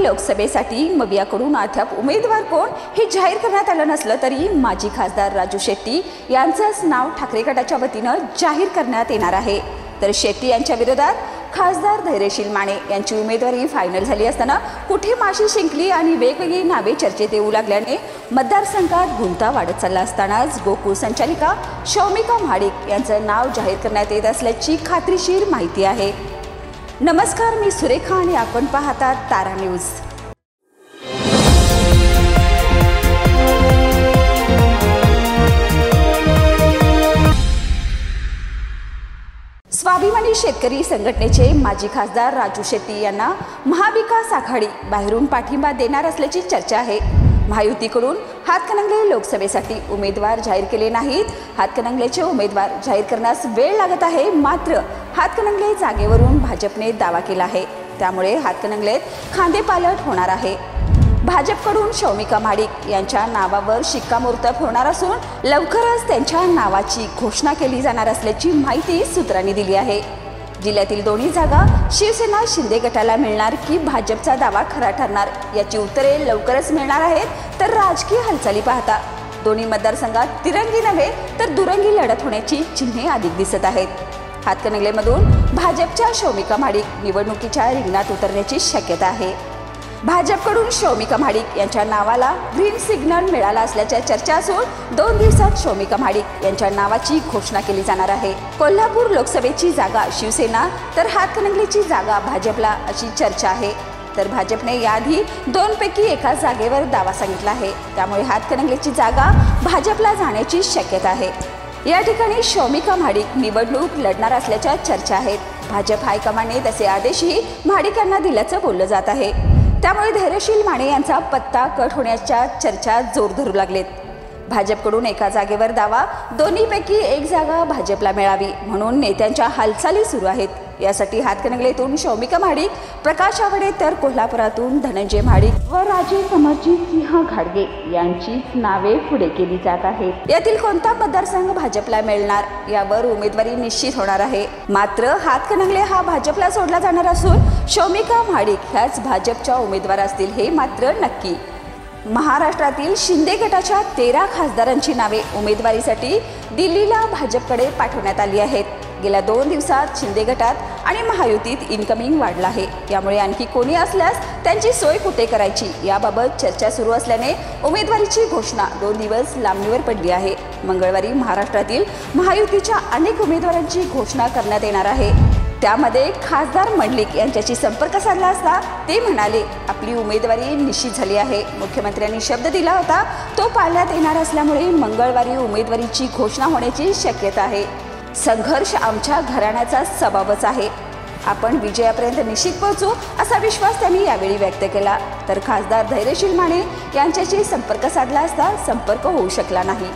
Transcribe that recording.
लोकसभेसाठी मवियाकडून अद्याप उमेदवार कोण हे जाहीर करण्यात आलं नसलं तरी माजी खासदार राजू शेट्टी यांचंच नाव ठाकरे गटाच्या वतीनं जाहीर करण्यात येणार आहे। तर शेट्टी यांच्या विरोधात खासदार धैर्यशील माने यांची उमेदवारी फायनल झाली असताना कुठे माशी शिंकली आणि वेगवेगळी नावे चर्चेत येऊ लागल्याने मतदारसंघात गुंता वाढत चालला असतानाच गोकुळ संचालिका शौमिका महाडिक यांचं नाव जाहीर करण्यात येत असल्याची खात्रीशीर माहिती आहे। नमस्कार, मी सुरेखा आणि आपण पाहतात तारा न्यूज। स्वाभिमानी शेतकरी संघटनेचे माजी खासदार राजू शेट्टी यांना महाविकास आघाडी बाहेरून पाठिंबा देणार असल्याची चर्चा आहे। महायुतीकडून हातकणंगले लोकसभेसाठी उमेदवार जाहीर केले नाहीत। हातकणंगलेचे उमेदवार जाहीर करण्यास वेळ लागत आहे, मात्र हातकणंगले जागेवरून भाजपने दावा केला आहे, त्यामुळे हातकणंगलेत खांदेपालट होणार आहे। भाजपकडून शौमिका महाडिक यांच्या नावावर शिक्कामोर्तब होणार असून लवकरच त्यांच्या नावाची घोषणा केली जाणार असल्याची माहिती सूत्रांनी दिली आहे। जिल्ह्यातील दोन्ही जागा शिवसेना शिंदे गटाला मिळणार की भाजपचा दावा खरा ठरणार याची उत्तरे लवकरच मिळणार आहेत। तर राजकीय हालचाली पाहता दोन्ही मतदारसंघात तिरंगी नव्हे तर दुरंगी लढत होण्याची चिन्हे अधिक दिसत आहेत। हातकणंगलेमधून भाजपच्या शौमिका महाडिक निवडणुकीच्या रिंगणात उतरण्याची शक्यता आहे। भाजपकडून शौमिका महाडिक यांच्या नावाला ग्रीन सिग्नल मिळाला असल्याच्या चर्चा असून 2 दिवसात शौमिका महाडिक यांच्या नावाची घोषणा केली जाणार आहे। कोल्हापूर लोकसभेची जागा शिवसेना तर हातकणंगलेची जागा भाजपला अशी चर्चा आहे। तर भाजपने याआधी 2 पैकी एका जागेवर दावा सांगितला आहे, त्यामुळे हातकणंगलेची जागा भाजपला जाण्याची शक्यता आहे। या ठिकाणी शौमिका महाडिक निवडणूक लढणार असल्याच्या चर्चा आहेत। भाजप हायकमांडने तसे आदेशही महाडिक यांना दिल्याचं बोललं जात आहे, त्यामुळे धैर्यशील माने यांचा पत्ता कट होण्याच्या चर्चा जोर धरू लागलेत। भाजपकडून एका जागेवर दावा, दोन्हीपैकी एक जागा भाजपला मिळावी म्हणून नेत्यांच्या हालचाली सुरू आहेत। यासाठी हातकणंगलेतून शौमिका महाडिक, प्रकाश आवाडे तर कोल्हापुरातून धनंजय महाडिक व राजे समरजित सिंह घाडगे यांची नावे पुढे केली जात आहेत। यातील कोणता मतदारसंघ भाजपला मिळणार यावर उमेदवारी निश्चित होणार आहे। मात्र हातकणंगले हा भाजपला सोडला जाणार असून शौमिका महाडिक ह्याच भाजपच्या उमेदवार असतील हे मात्र नक्की। महाराष्ट्रातील शिंदे गटाच्या 13 खासदारांची नावे उमेदवारीसाठी दिल्लीला भाजपकडे पाठवण्यात आली आहेत। गेल्या 2 दिवसात शिंदे गटात आणि महायुतीत इनकमिंग वाढला आहे, यामुळे आणखी कोणी असल्यास त्यांची सोय कुठे करायची याबाबत चर्चा सुरू असल्याने उमेदवारीची घोषणा 2 दिवस लांबणीवर पडली आहे। मंगळवारी महाराष्ट्रातील महायुतीच्या अनेक उमेदवारांची घोषणा करण्यात येणार आहे। त्यामध्ये खासदार मंडलिक यांच्याशी संपर्क साधला असता ते म्हणाले, आपली उमेदवारी निश्चित झाली आहे। मुख्यमंत्र्यांनी शब्द दिला होता तो पाळण्यात येणार असल्यामुळे मंगळवारी उमेदवारीची घोषणा होण्याची शक्यता आहे। संघर्ष आमच्या घराण्याचा स्वभावच आहे, आपण विजयापर्यंत निश्चित पोहोचू असा विश्वास त्यांनी यावेळी व्यक्त केला। तर खासदार धैर्यशील माने यांच्याशी संपर्क साधला असता संपर्क होऊ शकला नाही।